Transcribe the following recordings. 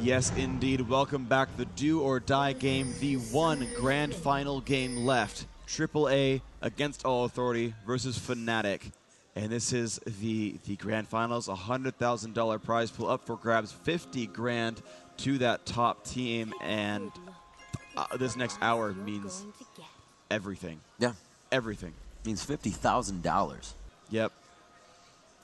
Yes, indeed. Welcome back. The do or die game, the one grand final game left. aAA against All Authority versus Fnatic. And this is the grand finals, $100,000 prize pool up for grabs, 50 grand to that top team. And this next hour means everything. Yeah. Everything. Means $50,000. Yep.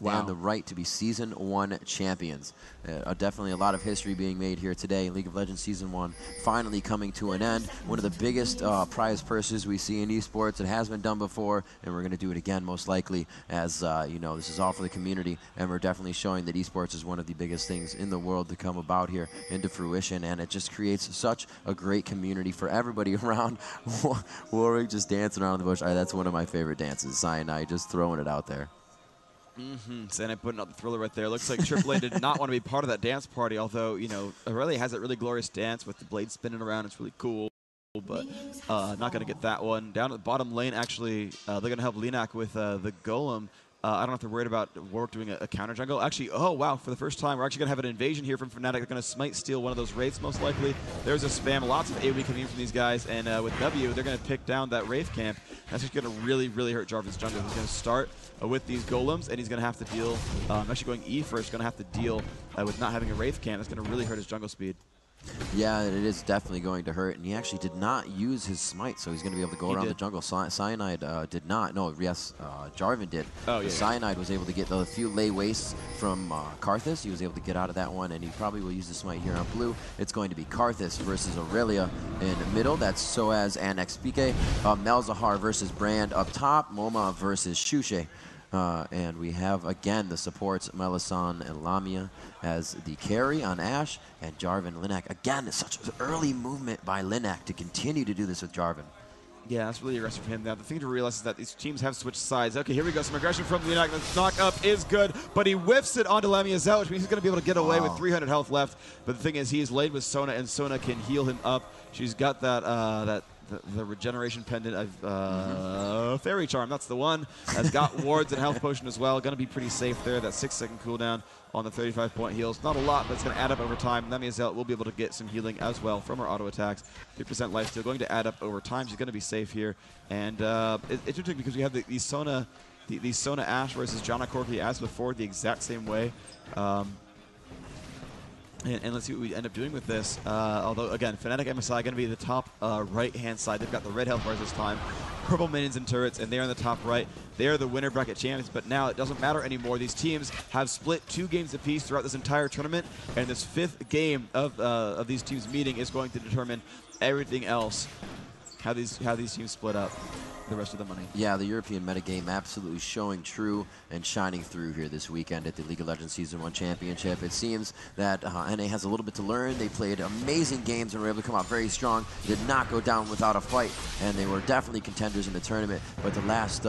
Wow. And the right to be Season 1 champions. Definitely a lot of history being made here today. League of Legends Season 1 finally coming to an end. One of the biggest prize purses we see in esports. It has been done before, and we're going to do it again most likely, as you know, this is all for the community, and we're definitely showing that esports is one of the biggest things in the world to come about here into fruition, and it just creates such a great community for everybody around. Warwick just dancing around the bush. That's one of my favorite dances. Cyanide just throwing it out there. Cyanide putting out the thriller right there. Looks like aAA did not want to be part of that dance party, although, you know, Irelia has that really glorious dance with the blade spinning around. It's really cool, but not going to get that one. Down at the bottom lane, actually, they're going to help Linak with the golem. I don't know if they're worried about Warwick doing a counter jungle. Actually, oh, wow, for the first time, we're actually going to have an invasion here from Fnatic. They're going to smite steal one of those wraiths, most likely. There's a spam. Lots of AoE coming in from these guys. And with W, they're going to pick down that wraith camp. That's just going to really, really hurt Jarvan's jungle. He's going to start with these golems, and he's going to have to deal, actually going E first, going to have to deal with not having a wraith camp. That's going to really hurt his jungle speed. Yeah, it is definitely going to hurt, and he actually did not use his smite, so he's going to be able to go around the jungle. Cyanide did not. No, yes, Jarvan did. Oh, yeah. Cyanide was able to get a few lay wastes from Karthus. He was able to get out of that one, and he probably will use the smite here on blue. It's going to be Karthus versus Irelia in the middle. That's sOAZ and xPeke. Malzahar versus Brand up top. MoMa versus Shushei. And we have, again, the supports, Mellisan and LaMia as the carry on Ashe, and Jarvan, Linak. Again, such early movement by Linak to continue to do this with Jarvan. Yeah, that's really aggressive for him. Now, the thing to realize is that these teams have switched sides. Okay, here we go. Some aggression from Linak. The knock up is good, but he whiffs it onto LaMia's out, which means he's going to be able to get away with 300 health left. But the thing is, he is laid with Sona, and Sona can heal him up. She's got that the regeneration pendant of Fairy Charm. That's the one. Has got wards and health potion as well. Going to be pretty safe there. That 6-second cooldown on the 35-point heals. Not a lot, but it's going to add up over time. LaMia's out. We'll be able to get some healing as well from her auto attacks. 3% lifesteal going to add up over time. She's going to be safe here. And it's interesting because we have these Sona Ashe versus Janna Corki as before, the exact same way. And let's see what we end up doing with this. Although, again, FnaticMSI going to be the top right-hand side. They've got the red health bars this time. Purple minions and turrets, and they're on the top right. They are the winner bracket champions, but now it doesn't matter anymore. These teams have split 2 games apiece throughout this entire tournament, and this 5th game of these teams meeting is going to determine everything else, how these teams split up the rest of the money. Yeah, the European metagame absolutely showing true and shining through here this weekend at the League of Legends Season 1 Championship. It seems that NA has a little bit to learn. They played amazing games and were able to come out very strong. Did not go down without a fight, and they were definitely contenders in the tournament. But the last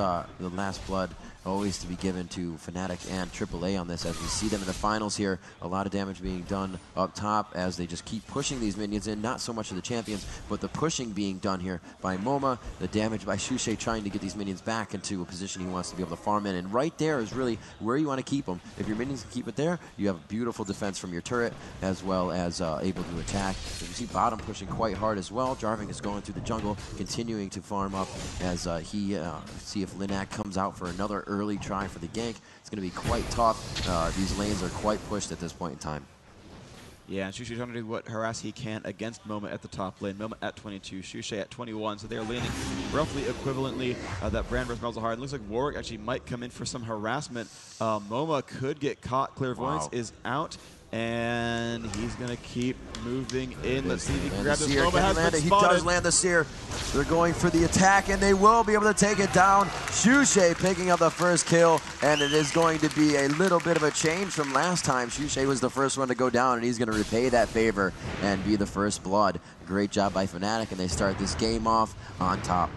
blood always to be given to Fnatic and AAA on this, as we see them in the finals here. A lot of damage being done up top as they just keep pushing these minions in. Not so much of the champions, but the pushing being done here by MoMa. The damage by Shushei trying to get these minions back into a position he wants to be able to farm in. And right there is really where you want to keep them. If your minions can keep it there, you have beautiful defense from your turret, as well as able to attack. As you see bottom pushing quite hard as well. Jarvan is going through the jungle, continuing to farm up as he see if Linak comes out for another early try for the gank. It's going to be quite tough. These lanes are quite pushed at this point in time. Yeah, and Shushei's trying to do what harass he can against MoMa at the top lane. MoMa at 22, Shushei at 21, so they're laning roughly equivalently. That Brand versus Malzahar. It looks like Warwick actually might come in for some harassment. MoMa could get caught. Clairvoyance is out. And he's going to keep moving in. Let's see if he can grab this. MoMa has been spotted. He does land the seer. They're going for the attack, and they will be able to take it down. Shushei picking up the first kill, and it is going to be a little bit of a change from last time. Shushei was the first one to go down, and he's going to repay that favor and be the first blood. Great job by Fnatic, and they start this game off on top.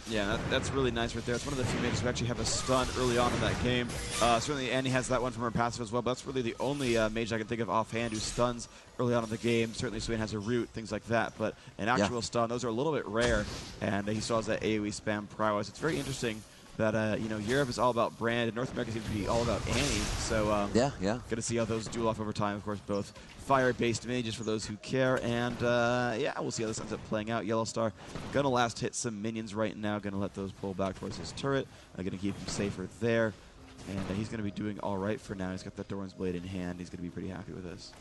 Yeah, that's really nice right there. It's one of the few mages who actually have a stun early on in that game. Certainly Annie has that one from her passive as well, but that's really the only mage I can think of offhand who stuns early on in the game. Certainly Swain has a root, things like that, but an actual stun, those are a little bit rare, and he still has that AoE spam prowess. It's very interesting that you know, Europe is all about brand, and North America seems to be all about Annie. So yeah. Going to see how those duel off over time. Of course, both fire-based mages for those who care, and yeah, we'll see how this ends up playing out. Yellowstar gonna last hit some minions right now, gonna let those pull back towards his turret, gonna keep him safer there, and he's gonna be doing all right for now. He's got that Doran's Blade in hand. He's gonna be pretty happy with this.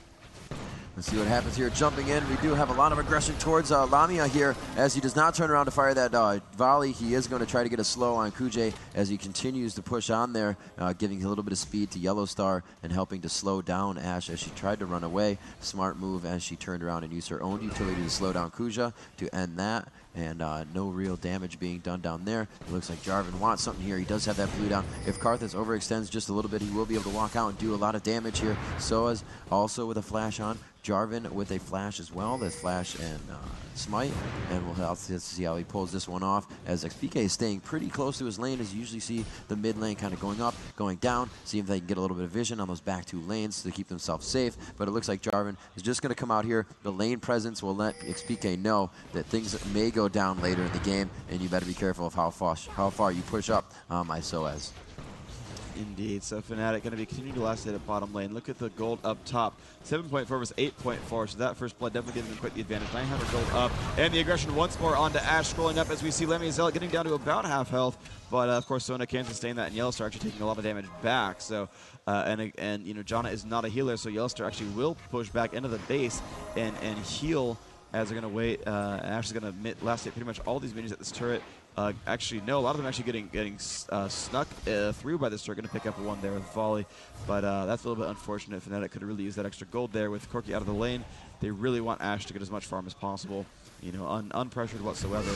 Let's see what happens here. Jumping in, we do have a lot of aggression towards LaMia here, as he does not turn around to fire that volley. He is going to try to get a slow on Kujaa as he continues to push on there, giving a little bit of speed to Yellowstar and helping to slow down Ashe as she tried to run away. Smart move as she turned around and used her own utility to slow down Kujaa to end that. And no real damage being done down there. It looks like Jarvan wants something here. He does have that blue down. If Karthus overextends just a little bit, he will be able to walk out and do a lot of damage here. sOAZ also with a flash on. Jarvan with a flash as well. That's flash and smite. And we'll have to see how he pulls this one off, as xPeke is staying pretty close to his lane, as you usually see the mid lane kind of going up, going down, see if they can get a little bit of vision on those back two lanes to keep themselves safe. But it looks like Jarvan is just going to come out here. The lane presence will let xPeke know that things may go down later in the game, and you better be careful of how far you push up my sOAZ. Indeed. So Fnatic going to be continuing to last hit at bottom lane. Look at the gold up top. 7.4 versus 8.4. So that first blood definitely giving them quite the advantage. 900 gold up. And the aggression once more onto Ashe, scrolling up as we see LaMia Zealot getting down to about half health. But of course, Sona can't sustain that, and Yellowstar actually taking a lot of damage back. So, and you know, Janna is not a healer, so Yellowstar actually will push back into the base and heal, as they're going to wait. Ashe is going to last hit pretty much all these minions at this turret. Actually, no, a lot of them actually getting snuck through by this turret. Going to pick up one there with volley, but that's a little bit unfortunate. Fnatic could have really used that extra gold there with Corki out of the lane. They really want Ashe to get as much farm as possible, you know, unpressured whatsoever.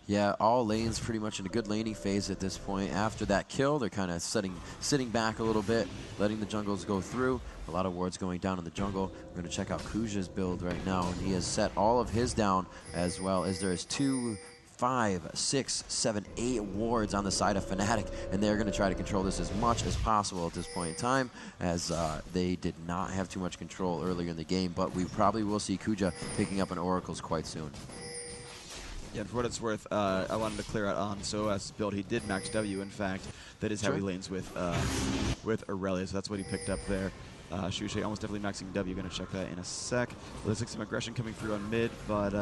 Yeah, all lanes pretty much in a good laning phase at this point. After that kill, they're kind of sitting back a little bit, letting the jungles go through. A lot of wards going down in the jungle. We're going to check out Kujaa's build right now, and he has set all of his down, as well as there's 2, 5, 6, 7, 8 wards on the side of Fnatic, and they're going to try to control this as much as possible at this point in time, as they did not have too much control earlier in the game, but we probably will see Kujaa picking up an Oracles quite soon. Yeah, for what it's worth, I wanted to clear out on sOAZ's build. He did max W, in fact. That is how he lanes with Irelia, so that's what he picked up there. Shushei almost definitely maxing W. Going to check that in a sec. Looks like some aggression coming through on mid, but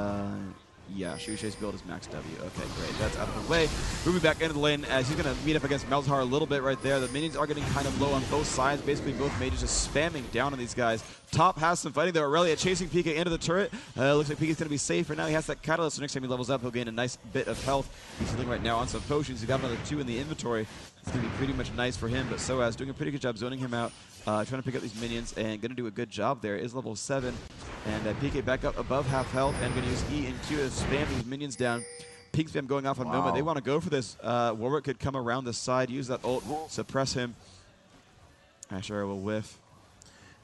yeah, Shushei's build is max W. Okay, great. That's out of the way. Moving back into the lane as he's going to meet up against Malzahar a little bit right there. The minions are getting kind of low on both sides. Basically, both mages just spamming down on these guys. Top has some fighting, though. Irelia chasing Pika into the turret. Looks like Pika's going to be safe for now. He has that catalyst, so next time he levels up, he'll gain a nice bit of health. He's healing right now on some potions. He's got another 2 in the inventory. It's going to be pretty much nice for him, but sOAZ doing a pretty good job zoning him out, trying to pick up these minions, and going to do a good job there. Is level 7, and PK back up above half health, and going to use E and Q to spam these minions down. Pink spam going off on MoMa. They want to go for this. Warwick could come around the side, use that ult, suppress him. Ashe will whiff.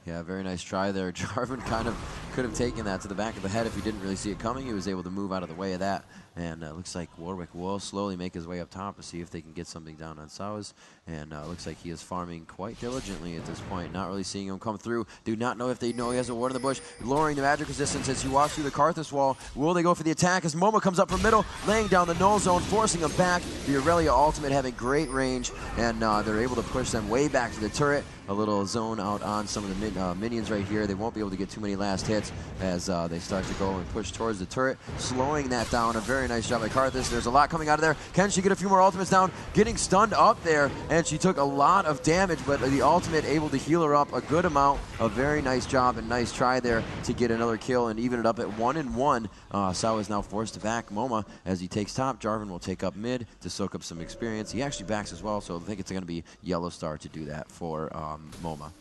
Yeah, very nice try there. Jarvan kind of could have taken that to the back of the head if he didn't really see it coming. He was able to move out of the way of that. And looks like Warwick will slowly make his way up top to see if they can get something down on sOAZ. And looks like he is farming quite diligently at this point. Not really seeing him come through. Do not know if they know he has a ward in the bush. Lowering the magic resistance as he walks through the Karthus wall. Will they go for the attack as MoMa comes up from middle, laying down the null zone, forcing him back. The Irelia ultimate having great range, and they're able to push them way back to the turret. A little zone out on some of the minions right here. They won't be able to get too many last hits as they start to go and push towards the turret. Slowing that down. A very nice job by Karthus. There's a lot coming out of there. Can she get a few more ultimates down? Getting stunned up there, and she took a lot of damage, but the ultimate able to heal her up a good amount. A very nice job and nice try there to get another kill and even it up at 1-1. sOAZ is now forced to back MoMa as he takes top. Jarvan will take up mid to soak up some experience. He actually backs as well, so I think it's going to be Yellowstar to do that for MoMa.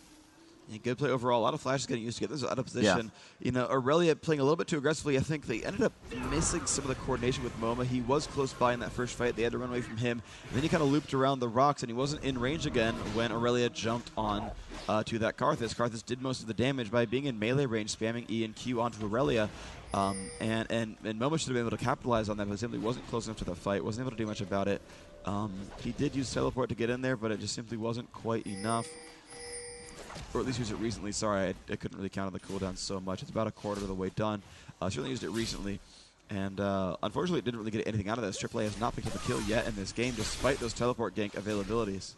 Yeah, good play overall. A lot of flashes getting used to get this out of position. Yeah. You know, Irelia playing a little bit too aggressively. I think they ended up missing some of the coordination with MoMa. He was close by in that first fight. They had to run away from him. And then he kind of looped around the rocks, and he wasn't in range again when Irelia jumped on to that Karthus. Karthus did most of the damage by being in melee range, spamming E and Q onto Irelia. And MoMa should have been able to capitalize on that, but simply wasn't close enough to the fight. Wasn't able to do much about it. He did use teleport to get in there, but it just simply wasn't quite enough. Or at least used it recently. Sorry, I couldn't really count on the cooldown so much. It's about a quarter of the way done. Certainly used it recently. And unfortunately, it didn't really get anything out of this. AAA has not picked up a kill yet in this game, despite those teleport gank availabilities.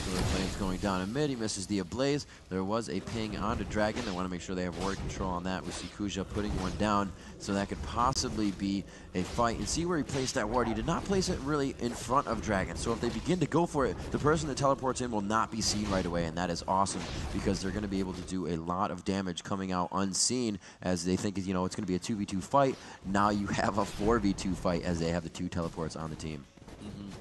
Flames going down in mid. He misses the Ablaze. There was a ping onto Dragon. They want to make sure they have ward control on that. We see Kujaa putting one down, so that could possibly be a fight. And see where he placed that ward. He did not place it really in front of Dragon. So if they begin to go for it, the person that teleports in will not be seen right away, and that is awesome because they're going to be able to do a lot of damage coming out unseen as they think, you know, it's going to be a 2v2 fight. Now you have a 4v2 fight as they have the 2 teleports on the team.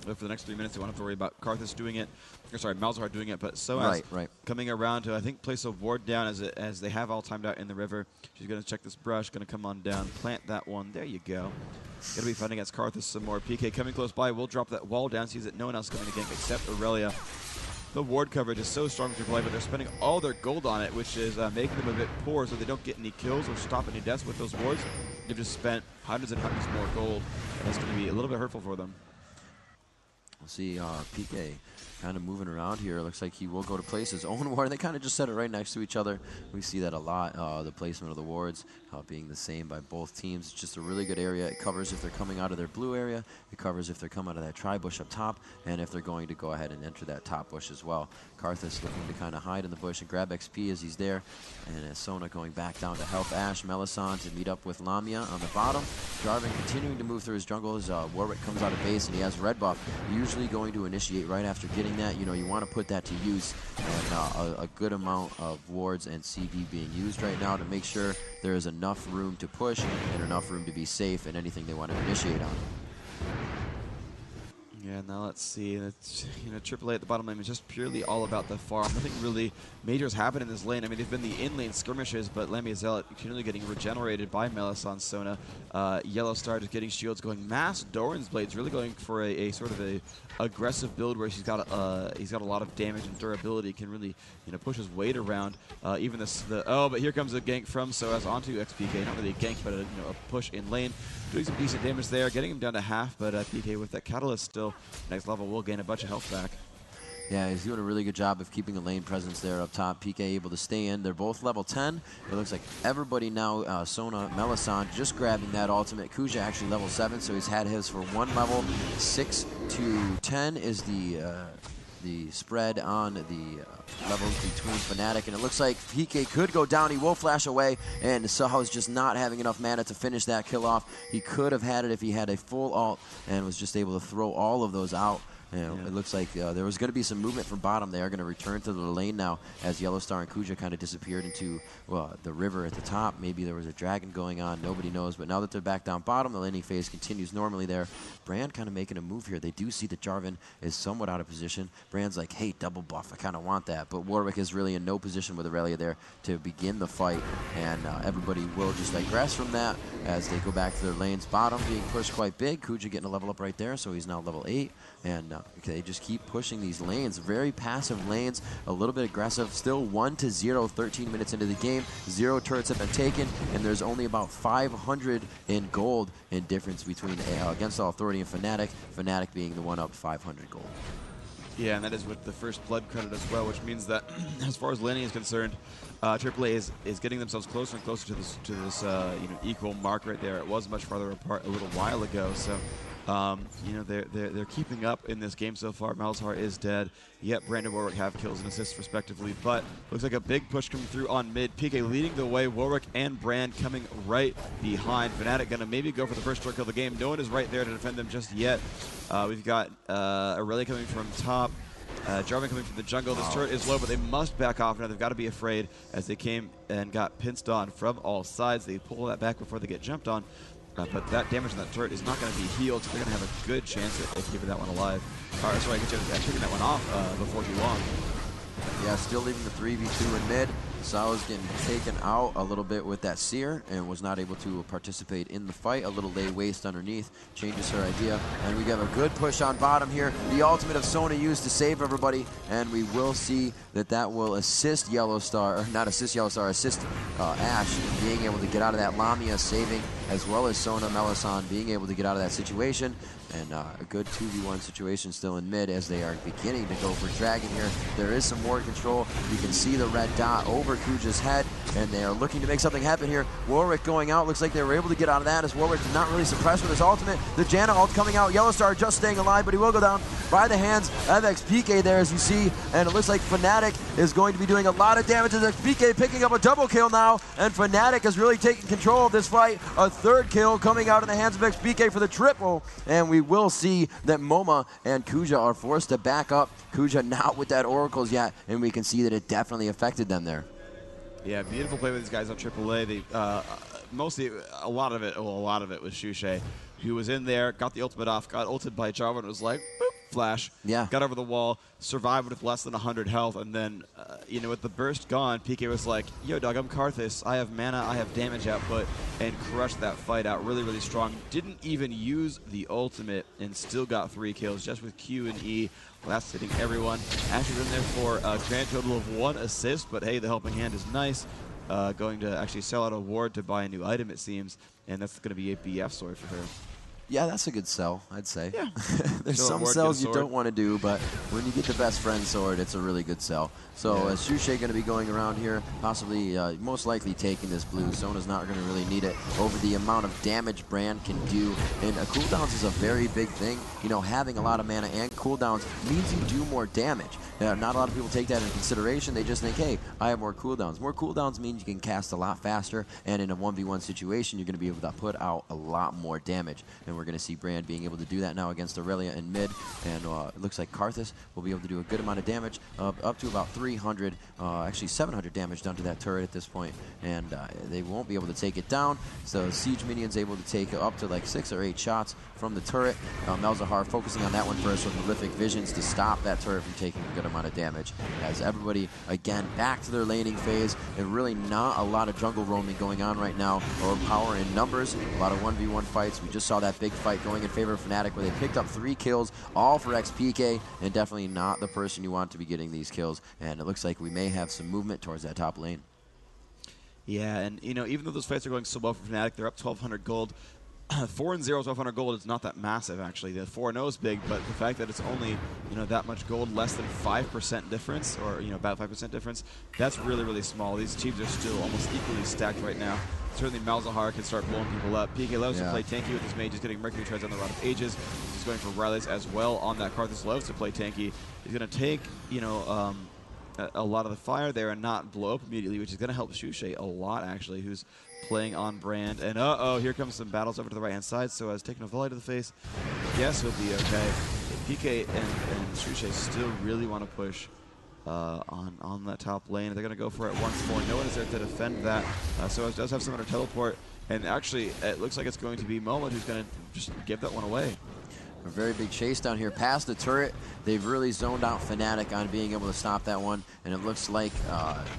For the next 3 minutes, they won't have to worry about Karthus doing it, or sorry, Malzahar doing it, but sOAZ coming around to, I think, place a ward down as they have all timed out in the river. She's going to check this brush, going to come on down, plant that one. There you go. Going to be fighting against Karthus some more. PK coming close by, will drop that wall down, sees that no one else coming to gank except Irelia. The ward coverage is so strong for AAA, but they're spending all their gold on it, which is making them a bit poor, so they don't get any kills or stop any deaths with those wards. They've just spent hundreds and hundreds more gold, and that's going to be a little bit hurtful for them. We'll see PK kind of moving around here. Looks like he will go to place his own ward. They kind of just set it right next to each other. We see that a lot, the placement of the wards being the same by both teams. It's just a really good area. It covers if they're coming out of their blue area. It covers if they're coming out of that tri-bush up top, and if they're going to go ahead and enter that top bush as well. Karthus looking to kind of hide in the bush and grab XP as he's there. And Sona going back down to help Ashe. Mellisan to meet up with LaMia on the bottom. Jarvan continuing to move through his jungle as Warwick comes out of base, and he has red buff. Usually going to initiate right after getting that. You know, you want to put that to use, and a good amount of wards and CV being used right now to make sure there is enough room to push and enough room to be safe in anything they want to initiate on. Yeah, now let's see. It's, you know, AAA at the bottom lane is just purely all about the farm. Nothing really major has happened in this lane. I mean, they've been the in-lane skirmishes, but LaMia Zealot continually getting regenerated by Mellisan, Sona. Yellowstar just getting shields going. Mass Doran's Blades really going for a sort of a aggressive build where he's got a lot of damage and durability. Can really, you know, push his weight around. Even but here comes a gank from sOAZ onto xPeke. Not really a gank, but a push in lane. Doing some decent damage there, getting him down to half, but PK with that catalyst still next level will gain a bunch of health back. Yeah, he's doing a really good job of keeping a lane presence there up top. PK able to stay in. They're both level 10. It looks like everybody now, Sona, Mellisan, just grabbing that ultimate. Kujaa actually level 7, so he's had his for 1 level. 6 to 10 is the spread on the levels between Fnatic, and it looks like PK could go down. He will flash away, and sOAZ just not having enough mana to finish that kill off. He could have had it if he had a full ult and was just able to throw all of those out. You know, it looks like there was going to be some movement from bottom. They are going to return to the lane now as Yellowstar and Kujaa kind of disappeared into the river at the top. Maybe there was a dragon going on. Nobody knows. But now that they're back down bottom, the laning phase continues normally there. Brand kind of making a move here. They do see that Jarvan is somewhat out of position. Brand's like, hey, double buff. I kind of want that. But Warwick is really in no position with Irelia there to begin the fight. And everybody will just digress from that as they go back to their lanes. Bottom being pushed quite big. Kujaa getting a level up right there, so he's now level 8. And they just keep pushing these lanes. Very passive lanes, a little bit aggressive. Still 1-0, 13 minutes into the game. 0 turrets have been taken, and there's only about 500 in gold in difference between Against All Authority and Fnatic. Fnatic being the one up 500 gold. Yeah, and that is with the first blood credit as well, which means that as far as laning is concerned, AAA is getting themselves closer and closer to this equal mark right there. It was much farther apart a little while ago, so. They're keeping up in this game so far. Malzahar is dead. Yet Brandon Warwick have kills and assists respectively, but looks like a big push coming through on mid. PK leading the way. Warwick and Brand coming right behind. Fnatic gonna maybe go for the first turret kill of the game. No one is right there to defend them just yet. We've got Irelia coming from top. Jarvan coming from the jungle. This turret is low, but they must back off now. They've got to be afraid as they came and got pinched on from all sides. They pull that back before they get jumped on. But that damage on that turret is not going to be healed, so they're going to have a good chance at keeping that one alive. Sorry, taking that one off before too long. Yeah, still leaving the 3v2 in mid. sOAZ getting taken out a little bit with that Seer and was not able to participate in the fight. A little lay waste underneath changes her idea. And we have a good push on bottom here. The ultimate of Sona used to save everybody. And we will see that will assist Yellowstar, or not assist Yellowstar, assist Ashe being able to get out of that. LaMia saving, as well as Sona, Mellisan being able to get out of that situation. And a good 2v1 situation still in mid as they are beginning to go for Dragon here. There is some ward control. You can see the red dot over Kuja's head, and they are looking to make something happen here. Warwick going out. Looks like they were able to get out of that as Warwick did not really suppress with his ultimate. The Janna ult coming out. Yellowstar just staying alive, but he will go down by the hands of xPeke there, as you see. And it looks like Fnatic is going to be doing a lot of damage as xPeke picking up a double kill now. And Fnatic is really taking control of this fight. A third kill coming out in the hands of xPeke for the triple. And we will see that MoMa and Kujaa are forced to back up. Kujaa not with that Oracles yet, and we can see that it definitely affected them there. Yeah, beautiful play with these guys on AAA. They mostly a lot of it was Shushei, who was in there, got the ultimate off, got ulted by Jarvan, was like, boop, flash, got over the wall, survived with less than 100 health, and then, you know, with the burst gone, PK was like, yo, dog, I'm Karthus, I have mana, I have damage output, and crushed that fight out really, really strong. Didn't even use the ultimate and still got 3 kills just with Q and E. Well, that's hitting everyone. Ashe is in there for a grand total of 1 assist, but hey, the helping hand is nice. Going to actually sell out a ward to buy a new item, it seems, and that's going to be a BF sword for her. Yeah, that's a good sell, I'd say. Yeah. There's some sells you don't want to do, but when you get the best friend sword, it's a really good sell. So is Shushei going to be going around here, possibly, most likely taking this blue. Sona's not going to really need it over the amount of damage Brand can do. And cooldowns is a very big thing. You know, having a lot of mana and cooldowns means you do more damage. Not a lot of people take that into consideration. They just think, hey, I have more cooldowns. More cooldowns means you can cast a lot faster, and in a 1v1 situation, you're going to be able to put out a lot more damage. And we're going to see Brand being able to do that now against Irelia in mid, and it looks like Karthus will be able to do a good amount of damage, up to about 300, actually 700 damage done to that turret at this point, and they won't be able to take it down. So Siege Minion's able to take up to like 6 or 8 shots from the turret. Malzahar focusing on that one first with Prolific Visions to stop that turret from taking a good amount of damage. As everybody, again, back to their laning phase, and really not a lot of jungle roaming going on right now, or power in numbers. A lot of 1v1 fights. We just saw that big fight going in favor of Fnatic where they picked up 3 kills, all for xPeke, and definitely not the person you want to be getting these kills. And it looks like we may have some movement towards that top lane. Yeah, and you know, even though those fights are going so well for Fnatic, they're up 1,200 gold. 4-0 is 1,200 gold is not that massive, actually. The 4-0 is big, but the fact that it's only, you know, that much gold, less than 5% difference, or, you know, about 5% difference, that's really, really small. These teams are still almost equally stacked right now. Certainly Malzahar can start blowing people up. PK loves to play tanky with his mage. He's getting Mercury Treads on the Rod of Ages. He's going for Rileys as well on that Karthus. Loves to play tanky. He's going to take, you know, a lot of the fire there and not blow up immediately, which is going to help Shushei a lot, actually, who's playing on Brand. And uh-oh, here comes some battles over to the right-hand side. So as taking a volley to the face, guess he'll be okay. PK and Shushei still really want to push on that top lane. They're going to go for it once more. No one is there to defend that. sOAZ does have someone to teleport. And actually, it looks like it's going to be MoMa who's going to just give that one away. A very big chase down here past the turret. They've really zoned out Fnatic on being able to stop that one, and it looks like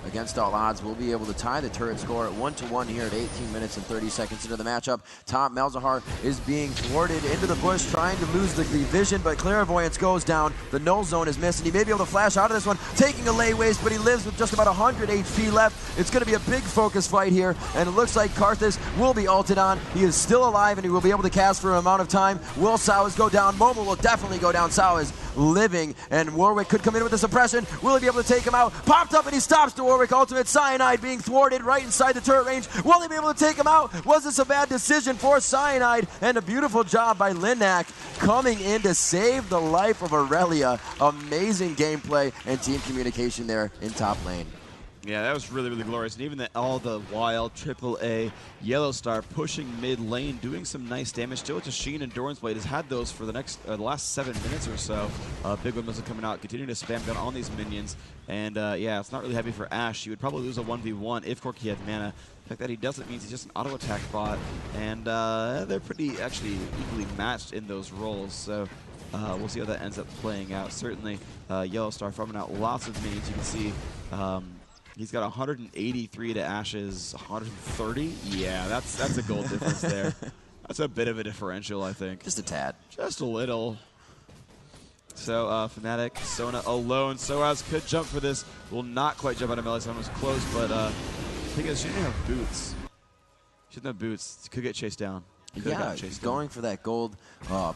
against all odds we'll be able to tie the turret score at 1-1 here at 18 minutes and 30 seconds into the matchup. Top Malzahar is being thwarted into the bush, trying to lose the vision, but Clairvoyance goes down. The null zone is missed, and he may be able to flash out of this one, taking a lay waste, but he lives with just about 100 HP left. It's going to be a big focus fight here, and it looks like Karthus will be ulted on. He is still alive, and he will be able to cast for an amount of time. Will sOAZ go down? MoMa will definitely go down. sOAZ living, and Warwick could come in with the suppression. Will he be able to take him out? Popped up, and he stops the Warwick ultimate. Cyanide being thwarted right inside the turret range. Will he be able to take him out? Was this a bad decision for Cyanide? And a beautiful job by Linak coming in to save the life of Irelia. Amazing gameplay and team communication there in top lane. Yeah, that was really, really glorious. And even all the wild AAA Yellowstar pushing mid lane, doing some nice damage. Still, it's a Sheen Endurance Blade has had those for the last 7 minutes or so. Big One Missile coming out, continuing to spam down on these minions. And yeah, it's not really heavy for Ashe. He would probably lose a 1v1 if Corki had mana. The fact that he doesn't means he's just an auto attack bot. And they're pretty actually equally matched in those roles. So we'll see how that ends up playing out. Certainly, Yellowstar farming out lots of minions. You can see he's got 183 to Ashe's 130. Yeah, that's a gold difference there. That's a bit of a differential, I think. Just a tad. Just a little. So Fnatic, Sona alone. sOAZ could jump for this. Will not quite jump out of Mellisan. Was close, but I think she didn't have boots. She didn't have boots. Could get chased down. Yeah, he's going for that gold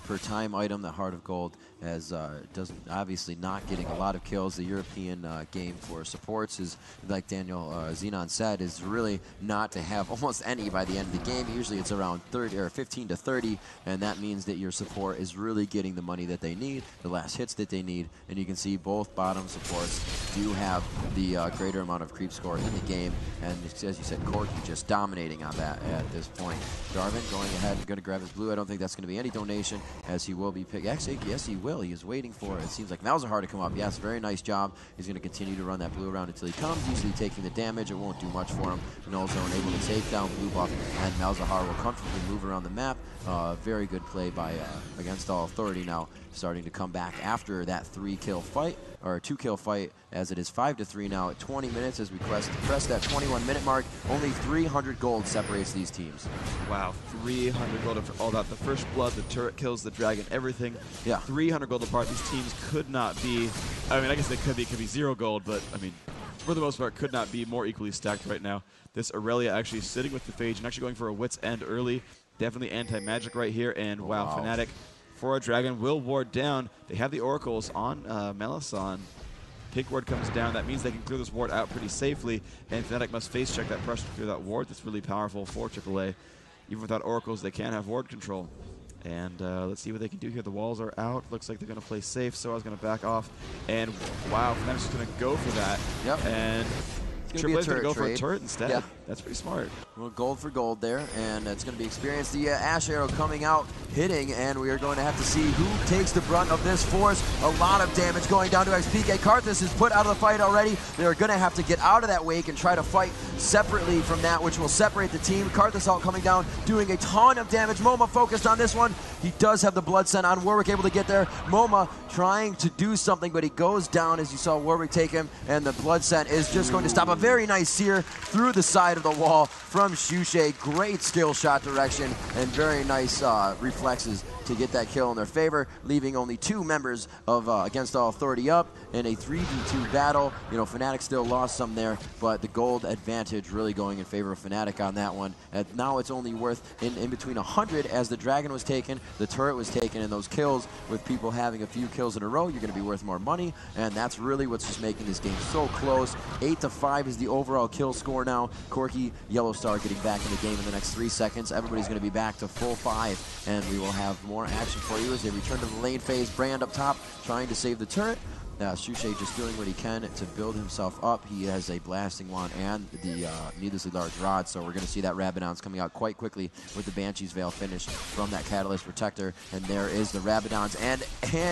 per time item, the Heart of Gold, as doesn't obviously not getting a lot of kills. The European game for supports is, like Daniel Xenon said, is really not to have almost any by the end of the game. Usually it's around 30 or 15 to 30, and that means that your support is really getting the money that they need, the last hits that they need, and you can see both bottom supports do have the greater amount of creep score in the game, and as you said, Corki just dominating on that at this point. Jarvan going ahead and going to grab his blue. I don't think that's going to be any donation, as he will be picked. Actually, yes, he will. He is waiting for it. It seems like Malzahar to come up. Yes, very nice job. He's going to continue to run that blue around until he comes, usually taking the damage. It won't do much for him. Null Zone able to take down blue buff, and Malzahar will comfortably move around the map. Very good play by against all authority now, starting to come back after that 3-kill fight, or 2-kill fight, as it is 5-3 now at 20 minutes as we press that 21-minute mark. Only 300 gold separates these teams. Wow, 300 gold for all that. The first blood, the turret kills, the dragon, everything. Yeah. 300 gold apart. These teams could not be, I mean, I guess they could be 0 gold, but I mean, for the most part, could not be more equally stacked right now. This Irelia actually sitting with the Phage and actually going for a Wit's End early. Definitely anti-magic right here, and wow, Fnatic for a dragon will ward down. They have the oracles on Mellisan. Pink ward comes down. That means they can clear this ward out pretty safely, and Fnatic must face check that pressure through that ward. That's really powerful for AAA. Even without oracles, they can have ward control. And let's see what they can do here. The walls are out. Looks like they're going to play safe. sOAZ going to back off. And wow, Fnatic's just going to go for that. Yep. And AAA's going to go for a turret instead. Yeah. That's pretty smart. Well, gold for gold there, and it's going to be experienced. The Ashe arrow coming out, hitting, and we are going to have to see who takes the brunt of this force. A lot of damage going down to xPeke. Karthus is put out of the fight already. They're going to have to get out of that wake and try to fight separately from that, which will separate the team. Karthus ult coming down, doing a ton of damage. MoMa focused on this one. He does have the blood scent on. Warwick able to get there. MoMa trying to do something, but he goes down as you saw Warwick take him, and the blood scent is just going to stop. A very nice sear through the side of the wall from Shushei. Great skill shot direction and very nice reflexes to get that kill in their favor, leaving only 2 members of Against All Authority up in a 3v2 battle. You know, Fnatic still lost some there, but the gold advantage really going in favor of Fnatic on that one. And now it's only worth in between 100 as the dragon was taken, the turret was taken, and those kills with people having a few kills in a row, you're going to be worth more money, and that's really what's just making this game so close. 8-5 is the overall kill score now. Corki, Yellowstar getting back in the game in the next 3 seconds. Everybody's going to be back to full 5, and we will have more action for you as they return to the lane phase. Brand up top trying to save the turret. Shushei just doing what he can to build himself up. He has a blasting wand and the needlessly large rod, so we're going to see that Rabadon's coming out quite quickly with the Banshee's Veil finish from that Catalyst Protector, and there is the Rabadon's, and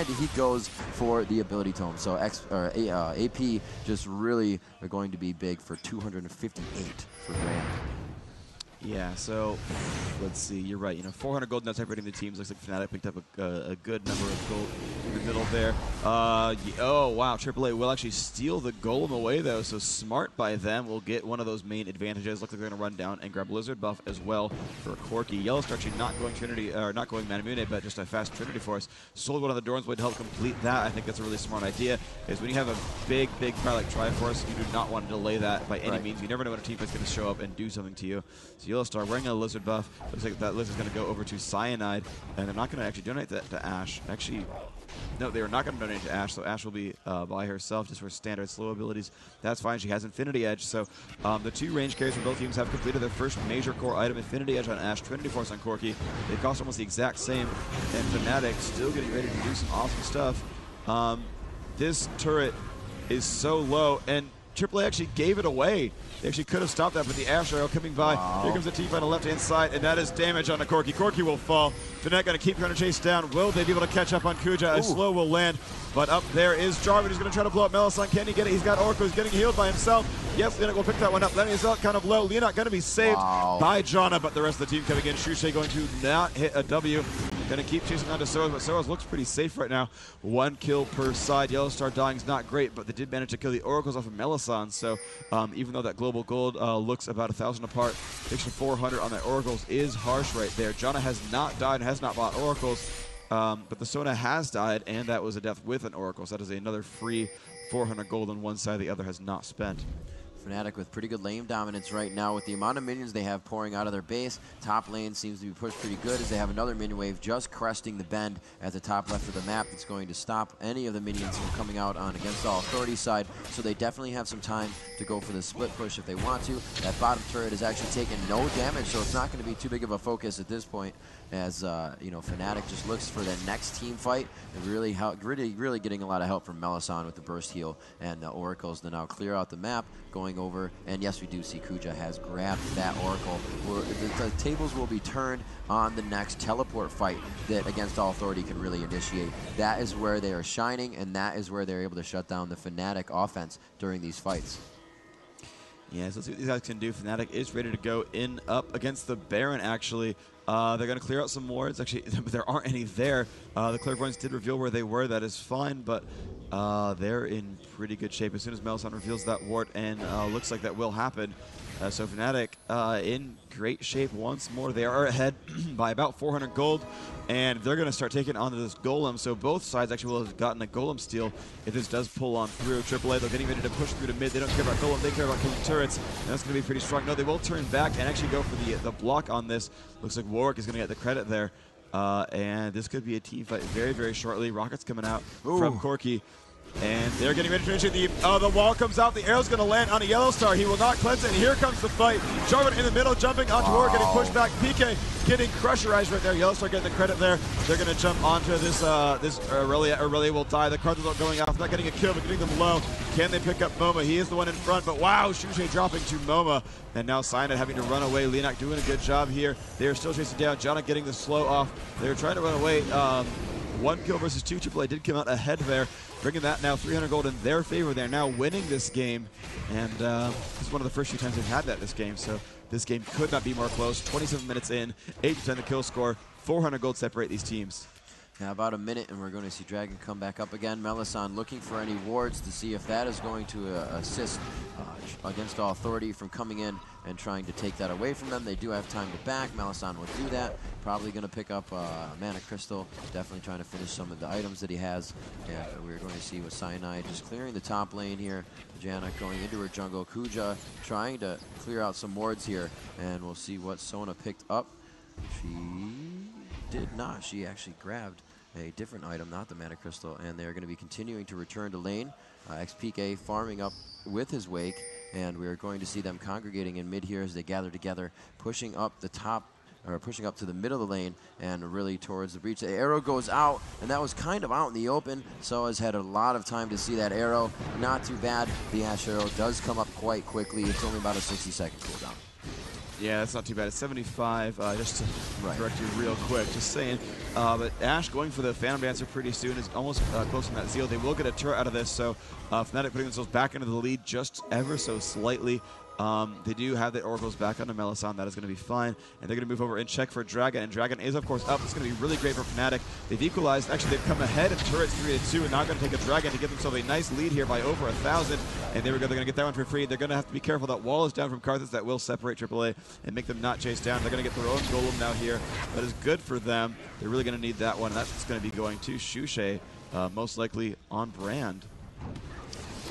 he goes for the ability tome. So AP just really are going to be big for 258 for Brand. Yeah, so let's see. You're right. You know, 400 gold now separating the teams. Looks like Fnatic picked up a good number of gold in the middle there. Oh, wow. AAA will actually steal the golem away, though, so smart by them. We'll get one of those main advantages. Looks like they're going to run down and grab Lizard buff as well for Corki. Yellowstar actually not going Trinity, or not going Manamune, but just a fast Trinity Force. Sold one of the Dorns would help complete that. I think that's a really smart idea, because when you have a big fire like Triforce, you do not want to delay that by any means. You never know when a team is going to show up and do something to you. So Yellowstar wearing a Lizard buff. Looks like that Lizard's going to go over to Cyanide, and they're not going to actually donate that to Ashe. Actually, no, they are not going to donate to Ashe, so Ashe will be by herself just for standard slow abilities. That's fine. She has Infinity Edge, so the 2 range carries from both teams have completed their first major core item, Infinity Edge on Ashe, Trinity Force on Corki. They cost almost the exact same, and Fnatic still getting ready to do some awesome stuff. This turret is so low, and AAA actually gave it away. They actually could have stopped that, but the Ashe arrow coming by. Wow. Here comes the team on the left-hand side, and that is damage on the Corki. Corki will fall. Fnatic going to keep trying to chase down. Will they be able to catch up on Kujaa? A slow will land, but up there is Jarvan. He's going to try to blow up Mellisan. Can he get it? He's got Oracle. He's getting healed by himself. Yes, Linak will pick that one up. LaMia is out kind of low. Linak going to be saved by Janna, but the rest of the team coming in. Shushei going to not hit a W. Going to keep chasing on to sOAZ, but sOAZ looks pretty safe right now. 1 kill per side. Yellowstar dying is not great, but they did manage to kill the Oracles off of Mellisan, so even though that global gold looks about 1,000 apart, extra 400 on that Oracles is harsh right there. Janna has not died and has not bought Oracles, but the Sona has died, and that was a death with an Oracle, so that is another free 400 gold on one side, the other has not spent. Fnatic with pretty good lane dominance right now with the amount of minions they have pouring out of their base. Top lane seems to be pushed pretty good as they have another minion wave just cresting the bend at the top left of the map that's going to stop any of the minions from coming out on against all authority side. So they definitely have some time to go for the split push if they want to. That bottom turret is actually taking no damage, so it's not going to be too big of a focus at this point as you know, Fnatic just looks for the next team fight and really getting a lot of help from Mellisan with the burst heal and the oracles to now clear out the map going over. And yes, we do see Kujaa has grabbed that oracle. The tables will be turned on the next teleport fight that against all authority can really initiate. That is where they are shining, and that is where they're able to shut down the Fnatic offense during these fights. Yeah, so let's see what these guys can do. Fnatic is ready to go in up against the Baron, actually. They're going to clear out some wards. Actually, there aren't any there. The clairvoyants did reveal where they were. That is fine, but they're in pretty good shape as soon as Mellisan reveals that ward, and looks like that will happen. So Fnatic in great shape once more. They are ahead by about 400 gold, and they're going to start taking on this golem. So both sides actually will have gotten a golem steal if this does pull on through. aAA, they're getting ready to push through to mid. They don't care about golem, they care about killing turrets, and that's going to be pretty strong. No, they will turn back and actually go for the block on this. Looks like Warwick is going to get the credit there. And this could be a team fight very, very shortly. Rockets coming out from Corki. And they're getting ready to initiate the wall comes out. The arrow's going to land on a Yellowstar. He will not cleanse it. And here comes the fight. Jarvan in the middle, jumping onto Warwick, getting pushed back. FPeke getting pressurized right there. Yellowstar getting the credit there. They're going to jump onto this Irelia. Irelia will die. The Karthus going off. Not getting a kill, but getting them low. Can they pick up MoMa? He is the one in front, but wow, Shushei dropping to MoMa. And now Cyanide having to run away. Linak doing a good job here. They are still chasing down. Janna getting the slow off. They're trying to run away. 1 kill versus 2. AAA did come out ahead there, bringing that now 300 gold in their favor. They're now winning this game, and this is one of the first few times they've had that this game, so this game could not be more close. 27 minutes in, 8-10 the kill score, 400 gold separate these teams. Now about a minute, and we're going to see Dragon come back up again. Mellisan looking for any wards to see if that is going to assist against all authority from coming in and trying to take that away from them. They do have time to back. Mellisan will do that. Probably going to pick up Mana Crystal. Definitely trying to finish some of the items that he has. And we're going to see with Cyanide just clearing the top lane here. Janna going into her jungle. Kujaa trying to clear out some wards here. And we'll see what Sona picked up. She did not. She actually grabbed a different item, not the Mana Crystal, and they're going to be continuing to return to lane. xPeke farming up with his Wake, and we're going to see them congregating in mid here as they gather together, pushing up the top, or pushing up to the middle of the lane and really towards the breach. The arrow goes out, and that was kind of out in the open. sOAZ had a lot of time to see that arrow. Not too bad. The Ashe arrow does come up quite quickly. It's only about a 60-second cooldown. Yeah, that's not too bad. It's 75, just to correct you real quick, just saying. But Ashe going for the Phantom Dancer pretty soon is almost close on that Zeal. They will get a turret out of this, so Fnatic putting themselves back into the lead just ever so slightly. They do have the Oracles back onto Mellisan. That is going to be fine. And they're going to move over and check for Dragon. And Dragon is, of course, up. It's going to be really great for Fnatic. They've equalized. Actually, they've come ahead in turrets 3-2 and now going to take a Dragon to give themselves a nice lead here by over 1,000. And there we go. They're going to get that one for free. They're going to have to be careful. That wall is down from Karthus. That will separate AAA and make them not chase down. They're going to get their own Golem now here. That is good for them. They're really going to need that one. That's going to be going to Shushei, most likely on brand.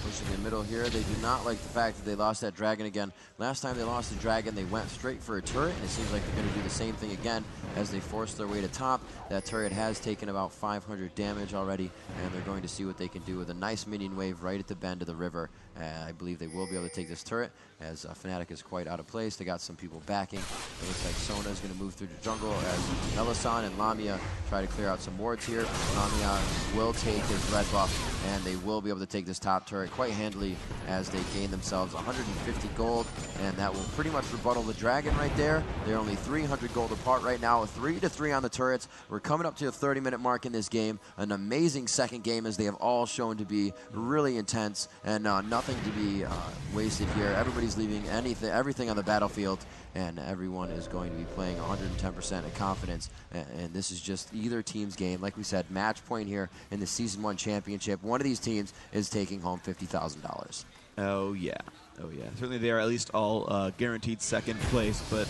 Pushing in the middle here. They do not like the fact that they lost that Dragon again. Last time they lost the Dragon, they went straight for a turret, and it seems like they're going to do the same thing again as they force their way to top. That turret has taken about 500 damage already, and they're going to see what they can do with a nice minion wave right at the bend of the river. I believe they will be able to take this turret, as Fnatic is quite out of place. They got some people backing. It looks like Sona is going to move through the jungle as Mellisan and LaMia try to clear out some wards here. LaMia will take his red buff, and they will be able to take this top turret quite handily as they gain themselves 150 gold, and that will pretty much rebuttal the Dragon right there. They're only 300 gold apart right now, 3-3 on the turrets. We're coming up to a 30-minute mark in this game. An amazing second game as they have all shown to be really intense, and nothing to be wasted here. Everybody's leaving everything on the battlefield, and everyone is going to be playing 110% of confidence, and this is just either team's game. Like we said, match point here in the Season 1 Championship. One of these teams is taking home $50,000. Oh, yeah. Oh, yeah. Certainly they are at least all guaranteed second place, but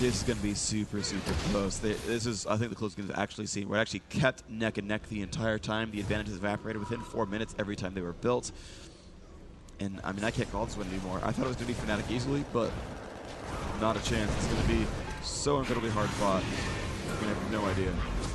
this is going to be super, super close. This is, I think, the closest we've actually seen. We're actually kept neck and neck the entire time. The advantages evaporated within 4 minutes every time they were built. And I mean, I can't call this one anymore. I thought it was going to be Fnatic easily, but not a chance. It's going to be so incredibly hard fought. I have no idea.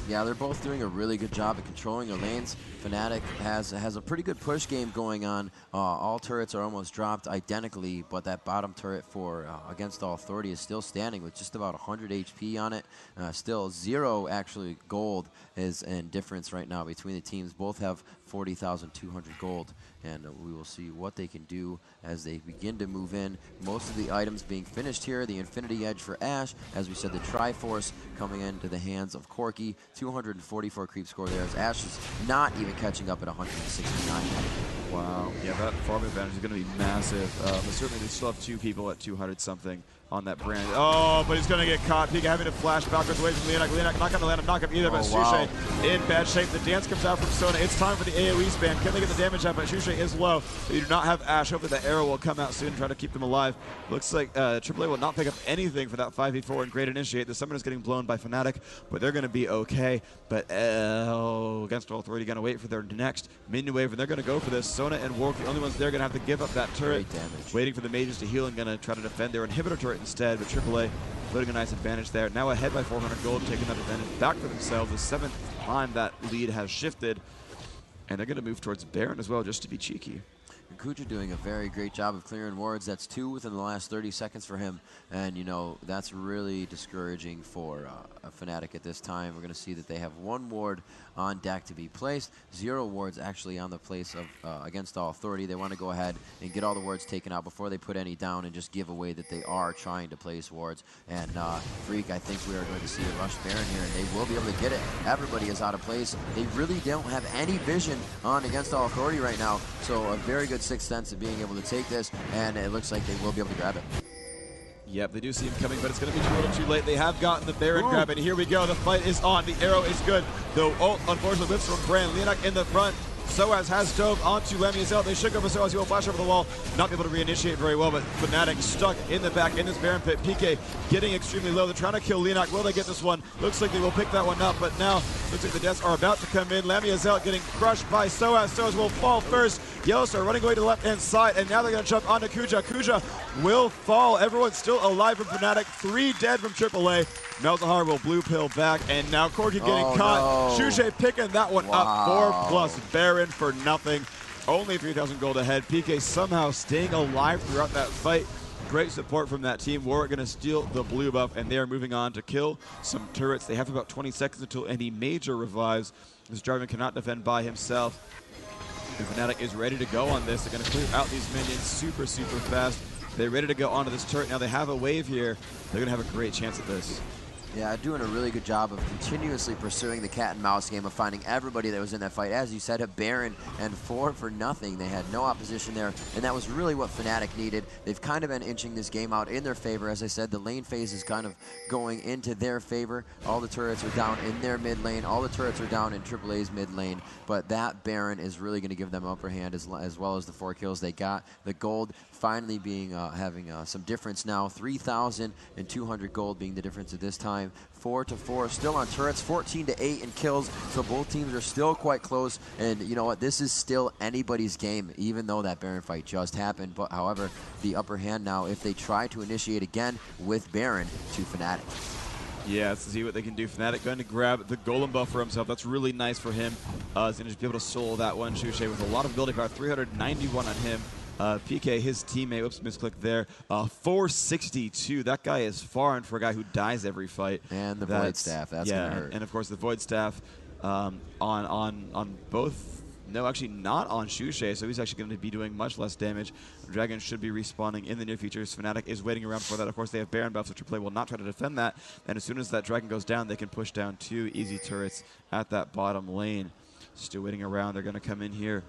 Yeah, they're both doing a really good job at controlling their lanes. Fnatic has a pretty good push game going on. All turrets are almost dropped identically, but that bottom turret for Against All Authority is still standing with just about 100 HP on it. Still 0 actually gold is in difference right now between the teams. Both have 40,200 gold, and we will see what they can do as they begin to move in. Most of the items being finished here. The Infinity Edge for Ashe, as we said, the Triforce coming into the hands of Corki. 244 creep score there as Ashe is not even catching up at 169. Wow. Yeah, that farm advantage is going to be massive. But certainly they still have 2 people at 200 something on that brand. Oh, but he's going to get caught. Pika having to flash backwards away from Linak. Linak not going to land him, knock him either, but Shushei in bad shape. The dance comes out from Sona. It's time for the AoE spam. Can they get the damage out? But Shushei is low. They do not have Ashe. Hopefully the arrow will come out soon and try to keep them alive. Looks like AAA will not pick up anything for that 5v4 and Great Initiate. The Summoner is getting blown by Fnatic, but they're going to be okay. But Against All Authority going to wait for their next minion wave, and they're going to go for this. Sona and Warwick, the only ones they're going to have to give up that turret. Waiting for the mages to heal and going to try to defend their inhibitor turret instead, but AAA putting a nice advantage there. Now ahead by 400 gold, taking that advantage back for themselves. The 7th time that lead has shifted, and they're going to move towards Baron as well, just to be cheeky. Kujaa doing a very great job of clearing wards. That's 2 within the last 30 seconds for him. And, you know, that's really discouraging for Fnatic at this time. We're going to see that they have 1 ward on deck to be placed. 0 wards actually on the place of Against All Authority. They want to go ahead and get all the wards taken out before they put any down and just give away that they are trying to place wards. And Freak, I think we are going to see a rush Baron here, and they will be able to get it. Everybody is out of place. They really don't have any vision on Against All Authority right now. So a very good 6th sense of being able to take this, and it looks like they will be able to grab it. Yep, they do see him coming, but it's going to be a little too late. They have gotten the Baron grab, and here we go. The fight is on. The arrow is good. The ult, unfortunately, whips from Brand. Linak in the front. sOAZ has dove onto LaMia's out. They should go for sOAZ. He will flash over the wall. Not be able to reinitiate very well, but Fnatic stuck in the back in this Baron pit. PK getting extremely low. They're trying to kill Linak. Will they get this one? Looks like they will pick that one up, but now looks like the deaths are about to come in. LaMia's out, getting crushed by sOAZ. sOAZ will fall first. Yellowstar running away to the left-hand side, and now they're going to jump onto Kujaa. Kujaa will fall. Everyone's still alive from Fnatic. 3 dead from AAA. Malzahar will blue pill back, and now Corki getting caught. No. Shushei picking that one up. 4+ Baron for nothing. Only 3,000 gold ahead. PK somehow staying alive throughout that fight. Great support from that team. Warwick going to steal the blue buff, and they are moving on to kill some turrets. They have about 20 seconds until any major revives. This Jarvan cannot defend by himself. And Fnatic is ready to go on this. They're going to clear out these minions super, super fast. They're ready to go onto this turret. Now they have a wave here. They're going to have a great chance at this. Yeah, doing a really good job of continuously pursuing the cat and mouse game of finding everybody that was in that fight. As you said, a Baron and 4 for nothing. They had no opposition there, and that was really what Fnatic needed. They've kind of been inching this game out in their favor. As I said, the lane phase is kind of going into their favor. All the turrets are down in their mid lane. All the turrets are down in AAA's mid lane, but that Baron is really going to give them upper hand as well as the 4 kills they got. The gold finally being having some difference now. 3,200 gold being the difference at this time. 4-4 still on turrets, 14-8 in kills, so both teams are still quite close. And you know what, this is still anybody's game, even though that Baron fight just happened. But however, the upper hand now if they try to initiate again with Baron to Fnatic. Yeah, let's see what they can do. Fnatic going to grab the Golem buff for himself. That's really nice for him. He's going to just be able to solo that one. Shushei with a lot of ability power, 391 on him. PK, his teammate, whoops, misclicked there, 462. That guy is far in for a guy who dies every fight. And the Void Staff, that's going to hurt. And of course the Void Staff on both, no, actually not on Shushei, so he's actually going to be doing much less damage. Dragon should be respawning in the near future. Fnatic is waiting around for that. Of course, they have Baron buffs, so AAA will not try to defend that. And as soon as that Dragon goes down, they can push down 2 easy turrets at that bottom lane. Still waiting around. They're going to come in here.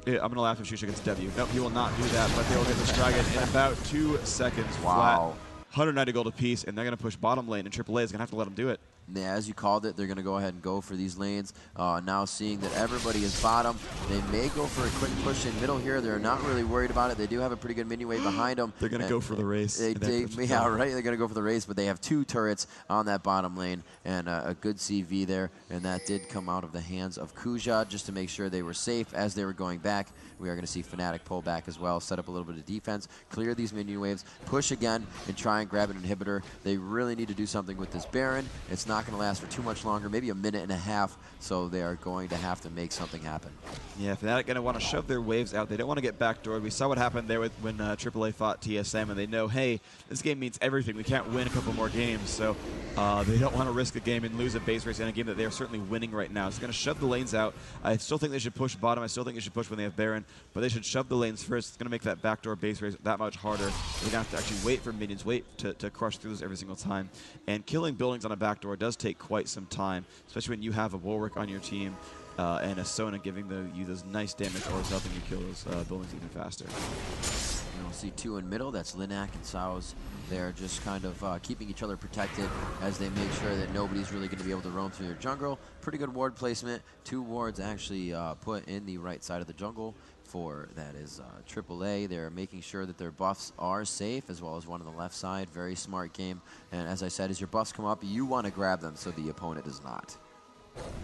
I'm going to laugh if Shushei gets W. Nope, he will not do that, but they will get this Dragon in about 2 seconds flat. 190 gold apiece, and they're going to push bottom lane, and AAA is going to have to let them do it. as you called it, they're going to go ahead and go for these lanes. Now seeing that everybody is bottom, they may go for a quick push in middle here. They're not really worried about it. They do have a pretty good minion wave behind them. They're going to go for the race. Yeah, right. They're going to go for the race, but they have 2 turrets on that bottom lane and a good CV there. And that did come out of the hands of Kujaa just to make sure they were safe as they were going back. We are going to see Fnatic pull back as well, set up a little bit of defense, clear these minion waves, push again, and try and grab an inhibitor. They really need to do something with this Baron. It's not going to last for too much longer, maybe a minute and a half, so they are going to have to make something happen. Yeah, Fnatic going to want to shove their waves out. They don't want to get backdoored. We saw what happened there when aAA fought TSM, and they know, hey, this game means everything. We can't win a couple more games, so they don't want to risk a game and lose a base race in a game that they are certainly winning right now. So they're going to shove the lanes out. I still think they should push bottom. I still think they should push when they have Baron, but they should shove the lanes first. It's going to make that backdoor base race that much harder. They're going to have to actually wait for minions, wait to crush through this every single time. And killing buildings on a backdoor does take quite some time, especially when you have a Warwick on your team and a Sona giving you those nice damage or helping you kill those buildings even faster. And we'll see 2 in middle. That's Linak and sOAZ. They're just kind of keeping each other protected as they make sure that nobody's really going to be able to roam through their jungle. Pretty good ward placement. 2 wards actually put in the right side of the jungle for that is aAA. They're making sure that their buffs are safe, as well as one on the left side. Very smart game. And as I said, as your buffs come up, you want to grab them so the opponent does not.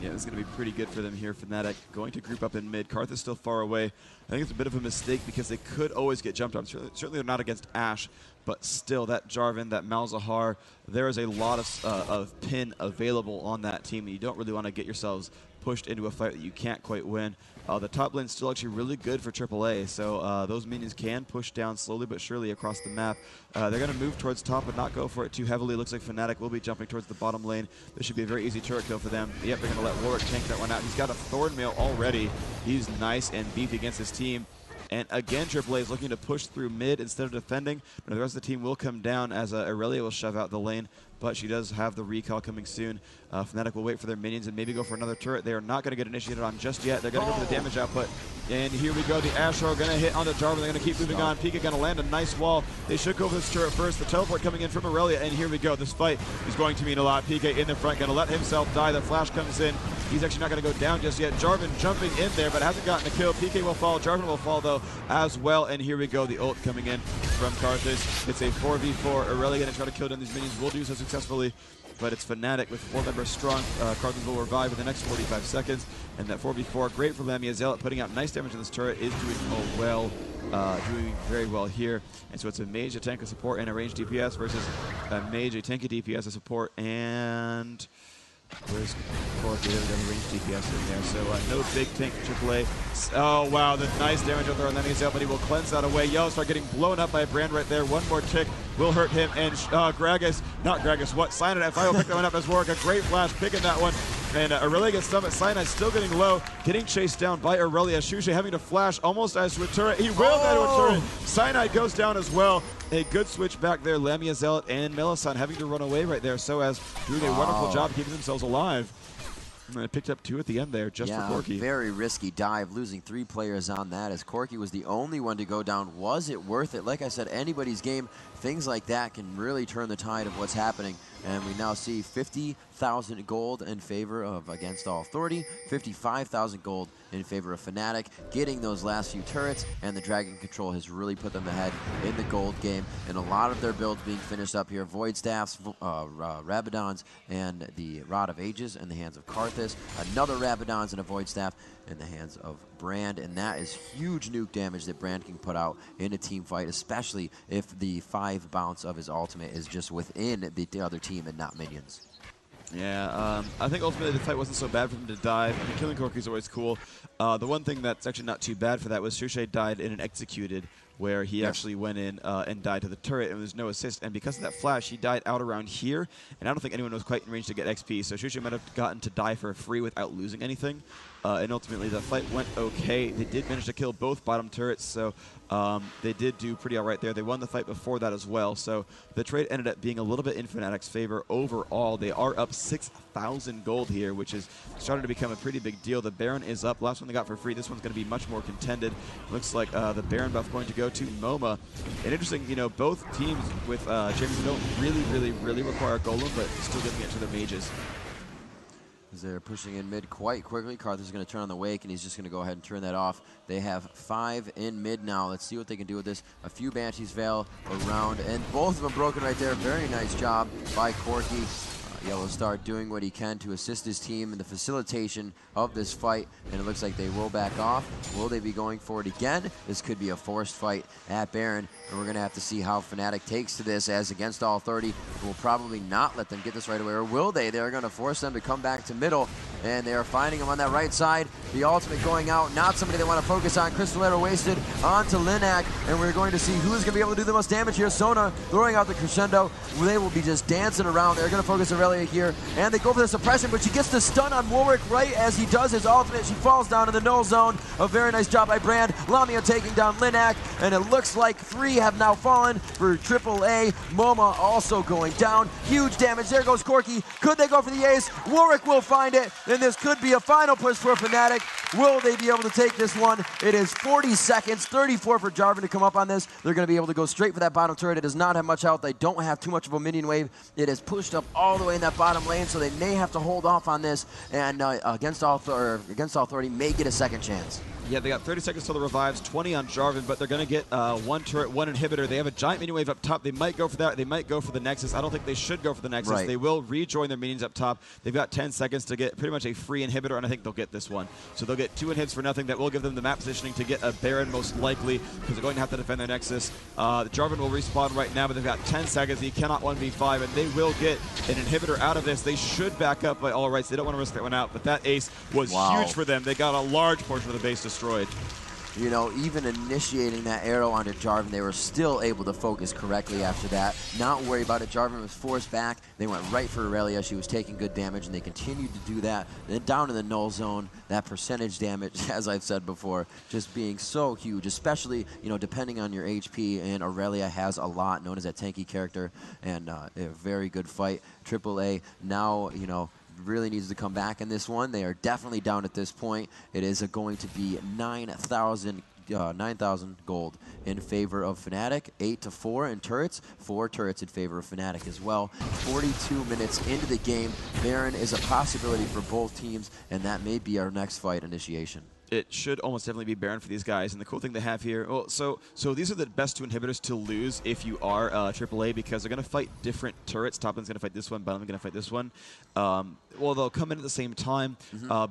Yeah, this is going to be pretty good for them here. Fnatic going to group up in mid. Karthus still far away. I think it's a bit of a mistake because they could always get jumped on. Certainly they're not against Ashe, but still that Jarvan, that Malzahar, there is a lot of pin available on that team. You don't really want to get yourselves pushed into a fight that you can't quite win. The top lane's still actually really good for AAA, so those minions can push down slowly but surely across the map. They're going to move towards top but not go for it too heavily. Looks like Fnatic will be jumping towards the bottom lane. This should be a very easy turret kill for them. Yep, they're going to let Warwick tank that one out. He's got a Thornmail already. He's nice and beefy against his team. And again, AAA is looking to push through mid instead of defending, but the rest of the team will come down as Irelia will shove out the lane, but she does have the recall coming soon. Fnatic will wait for their minions and maybe go for another turret. They are not going to get initiated on just yet. They're going to go for the damage output. And here we go. The Ashe are going to hit onto Jarvan. They're going to keep moving on. Pika going to land a nice wall. They should go for this turret first. The teleport coming in from Irelia, and here we go. This fight is going to mean a lot. Pika in the front, going to let himself die. The flash comes in. He's actually not going to go down just yet. Jarvan jumping in there, but hasn't gotten a kill. PK will fall. Jarvan will fall, though, as well. And here we go. The ult coming in from Karthus. It's a 4v4. Irelia going to try to kill down these minions. Will do so successfully, but it's Fnatic with 4 members strong. Karthus will revive in the next 45 seconds. And that 4v4, great for LaMia. Zealot putting out nice damage on this turret, is doing doing very well here. And so it's a mage, a tank, a support, and a ranged DPS versus a mage, a tank, a DPS, a support, and where's Corki? There we go, the ranged DPS in there. So no big tank for AAA. Oh, wow, the nice damage out there on LaMia Zealot, but he will cleanse that away. Yellowstar getting blown up by a brand right there. One more tick will hurt him, and Cyanide FI will pick that one up as Warwick. A great flash picking that one. And Irelia gets stunned, but Cyanide still getting low, getting chased down by Irelia. Shushei having to flash almost as to a turret. He will get to a turret. Cyanide goes down as well. A good switch back there. LaMia Zealot and Mellisan having to run away right there. sOAZ doing a wonderful job keeping themselves alive. And I picked up 2 at the end there just for Corki. Very risky dive, losing 3 players on that as Corki was the only one to go down. Was it worth it? Like I said, anybody's game, things like that can really turn the tide of what's happening. And we now see 50,000 gold in favor of Against All Authority, 55,000 gold in favor of Fnatic, getting those last few turrets, and the Dragon Control has really put them ahead in the gold game. And a lot of their builds being finished up here. Void Staffs, Rabadons, and the Rod of Ages in the hands of Karthus. Another Rabadons and a Void Staff in the hands of Brand, and that is huge nuke damage that Brand can put out in a team fight, especially if the 5 bounce of his ultimate is just within the other team and not minions. Yeah, I think ultimately the fight wasn't so bad for him to dive. I mean, killing Corki is always cool. The one thing that's actually not too bad for that was Shushei died in an executed, where he actually went in and died to the turret, and there was no assist. And because of that flash, he died out around here, and I don't think anyone was quite in range to get XP. So Shushei might have gotten to die for free without losing anything. And ultimately, the fight went okay. They did manage to kill both bottom turrets, so they did do pretty all right there. They won the fight before that as well, so the trade ended up being a little bit in Fnatic's favor overall. They are up 6,000 gold here, which is starting to become a pretty big deal. The Baron is up. Last one they got for free. This one's going to be much more contended. Looks like the Baron buff going to go go to MoMa. And interesting, you know, both teams with champions don't really require Golem, but still giving it to the mages. As they're pushing in mid quite quickly. Karthus is going to turn on the wake, and he's just going to go ahead and turn that off. They have 5 in mid now. Let's see what they can do with this. A few Banshees Veil around, and both of them broken right there. Very nice job by Corki. Yellowstar doing what he can to assist his team in the facilitation of this fight, and it looks like they will back off. Will they be going for it again? This could be a forced fight at Baron, and we're going to have to see how Fnatic takes to this, as against all 30 will probably not let them get this right away, or will they? They're going to force them to come back to middle, and they are finding him on that right side. The ultimate going out, not somebody they want to focus on. Crystal Arrow wasted onto Linak, and we're going to see who's going to be able to do the most damage here. Sona throwing out the crescendo. They will be just dancing around. They're going to focus Irelia here, and they go for the suppression, but she gets the stun on Warwick right as he does his ultimate. She falls down in the null zone. A very nice job by Brand. LaMia taking down Linak, and it looks like 3 have now fallen for aAA. MoMa also going down. Huge damage. There goes Corki. Could they go for the ace? Warwick will find it, and this could be a final push for Fnatic. Will they be able to take this one? It is 40 seconds, 34 for Jarvan to come up on this. They're going to be able to go straight for that bottom turret. It does not have much health. They don't have too much of a minion wave. It is pushed up all the way in that bottom lane, so they may have to hold off on this, and against all 30 may get a second chance. Yeah, they got 30 seconds till the revives, 20 on Jarvan, but they're going to get 1 turret, 1 inhibitor. They have a giant minion wave up top. They might go for that. They might go for the Nexus. I don't think they should go for the Nexus. Right. They will rejoin their minions up top. They've got 10 seconds to get pretty much a free inhibitor, and I think they'll get this one. So they'll get 2 inhibs for nothing. That will give them the map positioning to get a Baron most likely, because they're going to have to defend their Nexus. Jarvan will respawn right now, but they've got 10 seconds. He cannot 1v5, and they will get an inhibitor out of this. They should back up by all rights. They don't want to risk that one out, but that ace was huge for them. They got a large portion of the base destroyed. You know, even initiating that arrow onto Jarvan, they were still able to focus correctly after that. Not worry about it. Jarvan was forced back. They went right for Irelia. She was taking good damage, and they continued to do that. Then down in the null zone, that percentage damage, as I've said before, just being so huge, especially, you know, depending on your HP. And Irelia has a lot, known as that tanky character, and a very good fight. AAA now, you know, really needs to come back in this one. They are definitely down at this point. It is going to be 9,000 gold in favor of Fnatic. 8-4 in turrets. 4 turrets in favor of Fnatic as well. 42 minutes into the game. Baron is a possibility for both teams, and that may be our next fight initiation. It should almost definitely be Baron for these guys. And the cool thing they have here, well, so these are the best 2 inhibitors to lose if you are AAA, because they're going to fight different turrets. Top lane's going to fight this one, bottom lane's going to fight this one. Well, they'll come in at the same time.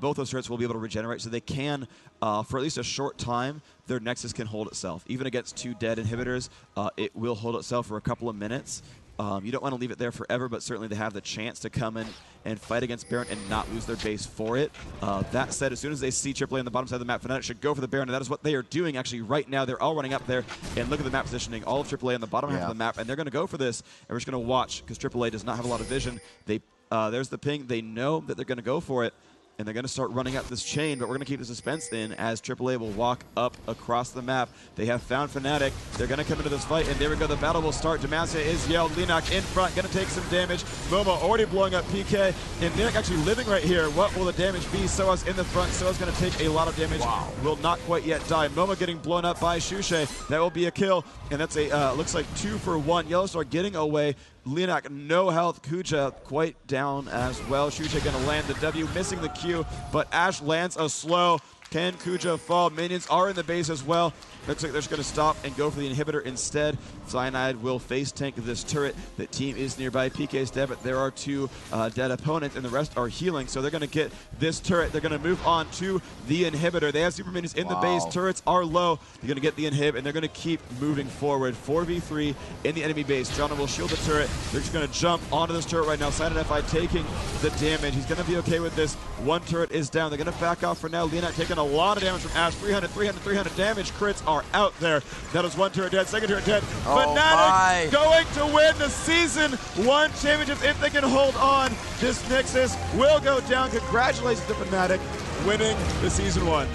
Both those turrets will be able to regenerate, so they can, for at least a short time, their Nexus can hold itself. Even against 2 dead inhibitors, it will hold itself for a couple of minutes. You don't want to leave it there forever, but certainly they have the chance to come in and fight against Baron and not lose their base for it. That said, as soon as they see AAA on the bottom side of the map, Fnatic should go for the Baron, and that is what they are doing actually right now. They're all running up there, and look at the map positioning. All of AAA on the bottom half of the map, and they're going to go for this, and we're just going to watch, because AAA does not have a lot of vision. There's the ping. They know that they're going to go for it, and they're going to start running up this chain, but we're going to keep the suspense in as AAA will walk up across the map. They have found Fnatic. They're going to come into this fight, and there we go. The battle will start. Demacia is yelled. Linak in front, going to take some damage. MoMa already blowing up PK, and Linak actually living right here. What will the damage be? sOAZ in the front. sOAZ going to take a lot of damage. Will not quite yet die. MoMa getting blown up by Shushei. That will be a kill, and that's a looks like 2 for 1. Yellowstar getting away. Linak, no health. Kujaa quite down as well. Shushei going to land the W, missing the Q, but Ashe lands a slow. Can Kujaa fall? Minions are in the base as well. Looks like they're just going to stop and go for the inhibitor instead. Cyanide will face tank this turret. The team is nearby. PK is dead, but there are 2 dead opponents, and the rest are healing. So they're going to get this turret. They're going to move on to the inhibitor. They have super minions in the base. Turrets are low. They're going to get the inhib, and they're going to keep moving forward. 4v3 in the enemy base. Janna will shield the turret. They're just going to jump onto this turret right now. Cyanide FI taking the damage. He's going to be okay with this. 1 turret is down. They're going to back off for now. Linak taking a lot of damage from Ashe. 300 damage. Crits are out there. That is 1 turret dead, 2nd turret dead. Fnatic going to win the Season 1 championship if they can hold on. This Nexus will go down. Congratulations to Fnatic winning the Season 1.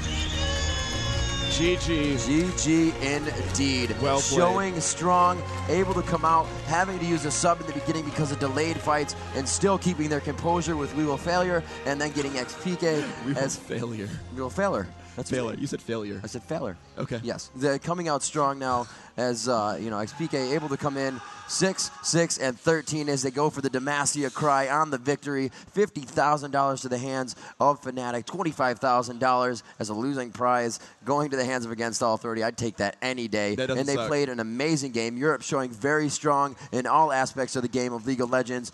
GG. GG indeed. Well played. Showing strong, able to come out, having to use a sub in the beginning because of delayed fights, and still keeping their composure with We Will Failure, and then getting xPeke We Will Failure. We Will Failure. That's failure. You said failure. I said failure. Okay. Yes. They're coming out strong now as, xPeke able to come in 6, 6, and 13 as they go for the Demacia cry on the victory. $50,000 to the hands of Fnatic. $25,000 as a losing prize going to the hands of Against All 30. I'd take that any day. And they played an amazing game. Europe showing very strong in all aspects of the game of League of Legends.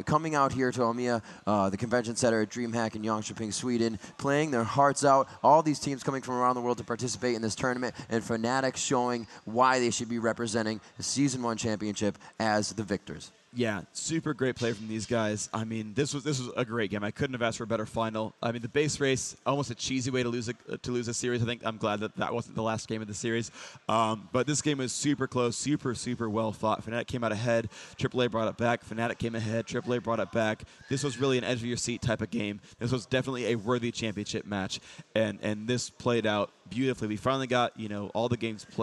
Coming out here to LaMia, the convention center at Dreamhack in Jönköping, Sweden, playing their hearts out. All these teams coming from around the world to participate in this tournament, and Fnatic showing why they should be representing the Season 1 championship as the victors. Yeah, super great play from these guys. I mean, this was a great game. I couldn't have asked for a better final. I mean, the base race, almost a cheesy way to lose a series. I think I'm glad that wasn't the last game of the series. But this game was super close, super well fought. Fnatic came out ahead. AAA brought it back. Fnatic came ahead. AAA brought it back. This was really an edge of your seat type of game. This was definitely a worthy championship match, and this played out beautifully. We finally got all the games played.